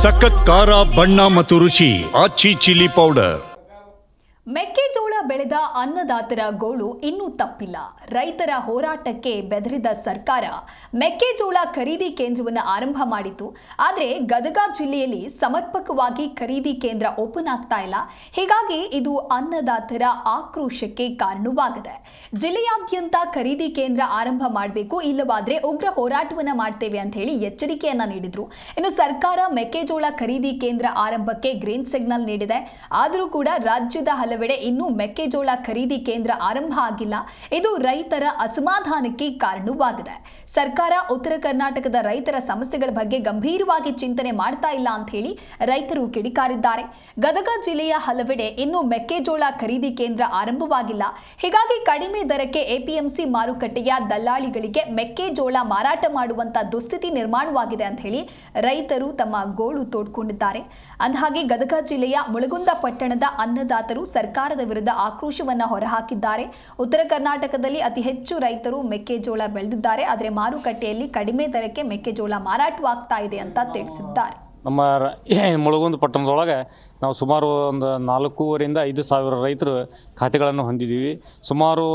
ಸಖತ್ ಖಾರ ಬಣ್ಣ ಮತ್ತು ರುಚಿ ಆಚಿ ಚಿಲ್ಲಿ ಪೌಡರ್. ಮೆಕ್ಕೆಜೋಳ ಬೆಳೆದ ಅನ್ನದಾತರ ಗೋಳು ಇನ್ನೂ ತಪ್ಪಿಲ್ಲ. ರೈತರ ಹೋರಾಟಕ್ಕೆ ಬೆದರಿದ ಸರ್ಕಾರ ಮೆಕ್ಕೆಜೋಳ ಖರೀದಿ ಕೇಂದ್ರವನ್ನು ಆರಂಭ ಮಾಡಿತು. ಆದರೆ ಗದಗ ಜಿಲ್ಲೆಯಲ್ಲಿ ಸಮರ್ಪಕವಾಗಿ ಖರೀದಿ ಕೇಂದ್ರ ಓಪನ್ ಆಗ್ತಾ ಇಲ್ಲ. ಹೀಗಾಗಿ ಇದು ಅನ್ನದಾತರ ಆಕ್ರೋಶಕ್ಕೆ ಕಾರಣವಾಗಿದೆ. ಜಿಲ್ಲೆಯಾದ್ಯಂತ ಖರೀದಿ ಕೇಂದ್ರ ಆರಂಭ ಮಾಡಬೇಕು, ಇಲ್ಲವಾದ್ರೆ ಉಗ್ರ ಹೋರಾಟವನ್ನ ಮಾಡ್ತೇವೆ ಅಂತ ಹೇಳಿ ಎಚ್ಚರಿಕೆಯನ್ನ ನೀಡಿದ್ರು. ಇನ್ನು ಸರ್ಕಾರ ಮೆಕ್ಕೆಜೋಳ ಖರೀದಿ ಕೇಂದ್ರ ಆರಂಭಕ್ಕೆ ಗ್ರೀನ್ ಸಿಗ್ನಲ್ ನೀಡಿದೆ. ಆದರೂ ಕೂಡ ರಾಜ್ಯದ ಹಲವೆಡೆ ಇನ್ನೂ ಮೆಕ್ಕೆಜೋಳ ಖರೀದಿ ಕೇಂದ್ರ ಆರಂಭ ಆಗಿಲ್ಲ. ಇದು ರೈತರ ಅಸಮಾಧಾನಕ್ಕೆ ಕಾರಣವಾಗಿದೆ. ಸರ್ಕಾರ ಉತ್ತರ ಕರ್ನಾಟಕದ ರೈತರ ಸಮಸ್ಯೆಗಳ ಬಗ್ಗೆ ಗಂಭೀರವಾಗಿ ಚಿಂತನೆ ಮಾಡ್ತಾ ಇಲ್ಲ ಅಂತ ಹೇಳಿ ರೈತರು ಕಿಡಿಕಾರಿದ್ದಾರೆ. ಗದಗ ಜಿಲ್ಲೆಯ ಹಲವೆಡೆ ಇನ್ನೂ ಮೆಕ್ಕೆಜೋಳ ಖರೀದಿ ಕೇಂದ್ರ ಆರಂಭವಾಗಿಲ್ಲ. ಹೀಗಾಗಿ ಕಡಿಮೆ ದರಕ್ಕೆ ಎಪಿಎಂಸಿ ಮಾರುಕಟ್ಟೆಯ ದಲ್ಲಾಳಿಗಳಿಗೆ ಮೆಕ್ಕೆಜೋಳ ಮಾರಾಟ ಮಾಡುವಂತ ದುಸ್ಥಿತಿ ನಿರ್ಮಾಣವಾಗಿದೆ ಅಂತ ಹೇಳಿ ರೈತರು ತಮ್ಮ ಗೋಳು ತೋಡ್ಕೊಂಡಿದ್ದಾರೆ. ಅಂದಹಾಗೆ ಗದಗ ಜಿಲ್ಲೆಯ ಮುಳಗುಂದ ಪಟ್ಟಣದ ಅನ್ನದಾತರು ಸರ್ಕಾರದ ವಿರುದ್ಧ ಆಕ್ರೋಶವನ್ನ ಹೊರಹಾಕಿದ್ದಾರೆ. ಉತ್ತರ ಕರ್ನಾಟಕದಲ್ಲಿ ಅತಿ ಹೆಚ್ಚು ರೈತರು ಮೆಕ್ಕೆಜೋಳ ಬೆಳೆದಿದ್ದಾರೆ, ಆದರೆ ಮಾರುಕಟ್ಟೆಯಲ್ಲಿ ಕಡಿಮೆ ದರಕ್ಕೆ ಮೆಕ್ಕೆಜೋಳ ಮಾರಾಟವಾಗ್ತಾ ಇದೆ ಅಂತ ತಿಳಿಸಿದ್ದಾರೆ. ನಮ್ಮ ಮುಳಗುಂದ ಪಟ್ಟಣದೊಳಗೆ ನಾವು ಸುಮಾರು ಒಂದು 4,500 5 ಸಾವಿರ ರೈತರು ಖಾತೆಗಳನ್ನು ಹೊಂದಿದ್ದೀವಿ. ಸುಮಾರು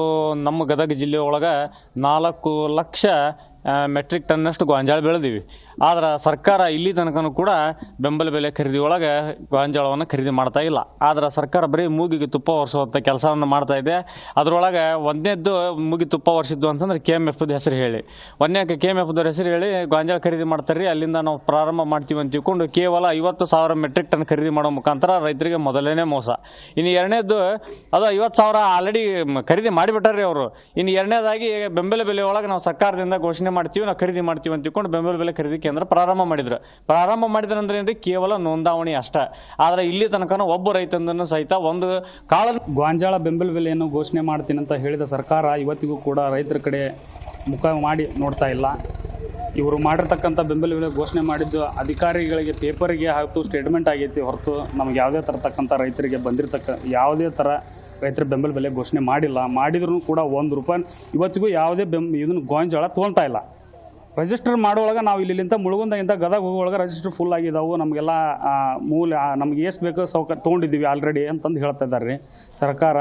ನಮ್ಮ ಗದಗ ಜಿಲ್ಲೆಯೊಳಗೆ 4 ಲಕ್ಷ ಮೆಟ್ರಿಕ್ ಟನ್ನಷ್ಟು ಗೋಂಜಾಳ ಬೆಳೆದೀವಿ. ಆದ್ರೆ ಸರ್ಕಾರ ಇಲ್ಲಿ ತನಕನೂ ಕೂಡ ಬೆಂಬಲ ಬೆಲೆ ಖರೀದಿ ಒಳಗೆ ಗೋಂಜಾಳವನ್ನು ಖರೀದಿ ಮಾಡ್ತಾ ಇಲ್ಲ. ಆದ್ರೆ ಸರ್ಕಾರ ಬರೀ ಮೂಗಿಗೆ ತುಪ್ಪ ಒರೆಸುವಂಥ ಕೆಲಸವನ್ನು ಮಾಡ್ತಾ ಇದೆ. ಅದರೊಳಗೆ ಒಂದನೇದ್ದು ಮೂಗಿ ತುಪ್ಪ ಒರೆಸಿದ್ದು ಅಂತಂದ್ರೆ KMF ಹೆಸರು ಹೇಳಿ, ಒಂದನೇಕ್ಕೆ KMF ಹೆಸರು ಹೇಳಿ ಗೋಂಜಾಳ ಖರೀದಿ ಮಾಡ್ತಾರೆ. ಅಲ್ಲಿಂದ ನಾವು ಪ್ರಾರಂಭ ಮಾಡ್ತೀವಿ ಅಂತ ತಿಳ್ಕೊಂಡು ಕೇವಲ 50,000 ಮೆಟ್ರಿಕ್ ಟನ್ ಖರೀದಿ ಮಾಡೋ ಮುಖಾಂತರ ರೈತರಿಗೆ ಮೊದಲನೇ ಮೋಸ. ಇನ್ನು ಎರಡನೇದ್ದು ಅದು 50,000 ಆಲ್ರೆಡಿ ಖರೀದಿ ಮಾಡಿಬಿಟ್ಟಾರೆ ಅವರು. ಇನ್ನು ಎರಡನೇದಾಗಿ ಬೆಂಬಲ ಬೆಲೆ ಒಳಗೆ ನಾವು ಸರ್ಕಾರದಿಂದ ಘೋಷಣೆ ಮಾಡ್ತೀವಿ, ನಾವು ಖರೀದಿ ಮಾಡ್ತೀವಿ ಅಂತ ತಿಳ್ಕೊಂಡು ಬೆಂಬಲ ಬೆಲೆ ಖರೀದಿ ಕೇಂದ್ರ ಪ್ರಾರಂಭ ಮಾಡಿದ್ರು ಅಂದ್ರೆ ಏನ್ರಿ, ಕೇವಲ ನೋಂದಾವಣಿ ಅಷ್ಟೇ. ಆದರೆ ಇಲ್ಲಿ ತನಕ ಒಬ್ಬ ರೈತಂದನ್ನು ಸಹಿತ ಒಂದು ಕಾಳ ಗೋಂಜಾಳ ಬೆಂಬಲ ಬೆಲೆಯನ್ನು ಘೋಷಣೆ ಮಾಡ್ತೀನಿ ಅಂತ ಹೇಳಿದ ಸರ್ಕಾರ ಇವತ್ತಿಗೂ ಕೂಡ ರೈತರ ಕಡೆ ಮುಖ ಮಾಡಿ ನೋಡ್ತಾ ಇಲ್ಲ. ಇವರು ಮಾಡಿರ್ತಕ್ಕಂಥ ಬೆಂಬಲ ಬೆಲೆ ಘೋಷಣೆ ಮಾಡಿದ್ದು ಅಧಿಕಾರಿಗಳಿಗೆ ಪೇಪರಿಗೆ ಹಾಕ್ತು ಸ್ಟೇಟ್ಮೆಂಟ್ ಆಗೈತಿ ಹೊರತು ನಮ್ಗೆ ಯಾವುದೇ ತರತಕ್ಕಂಥ ರೈತರಿಗೆ ಯಾವುದೇ ಥರ ರೈತರ ಬೆಂಬಲ ಬೆಲೆ ಘೋಷಣೆ ಮಾಡಿಲ್ಲ. ಮಾಡಿದ್ರು ಕೂಡ ₹1 ಇವತ್ತಿಗೂ ಯಾವುದೇ ಇದನ್ನು ಗೋಂಜಾಳ ತೊಗೊಳ್ತಾ ಇಲ್ಲ. ರಿಜಿಸ್ಟರ್ ಮಾಡುವಾಗ ನಾವು ಇಲ್ಲಿಂದ ಮುಳುಗುಂದಾಗಿಂದ ಗದಗ ಹೋಗುವಾಗ ರಿಜಿಸ್ಟರ್ ಫುಲ್ ಆಗಿದ್ದಾವೆ, ನಮಗೆಲ್ಲ ನಮ್ಗೆ ಎಷ್ಟು ಬೇಕೋ ಸೌಕರ್ಯ ತೊಗೊಂಡಿದ್ದೀವಿ ಆಲ್ರೆಡಿ ಅಂತಂದು ಹೇಳ್ತಾ ಇದ್ದಾರೆ ರೀ ಸರ್ಕಾರ.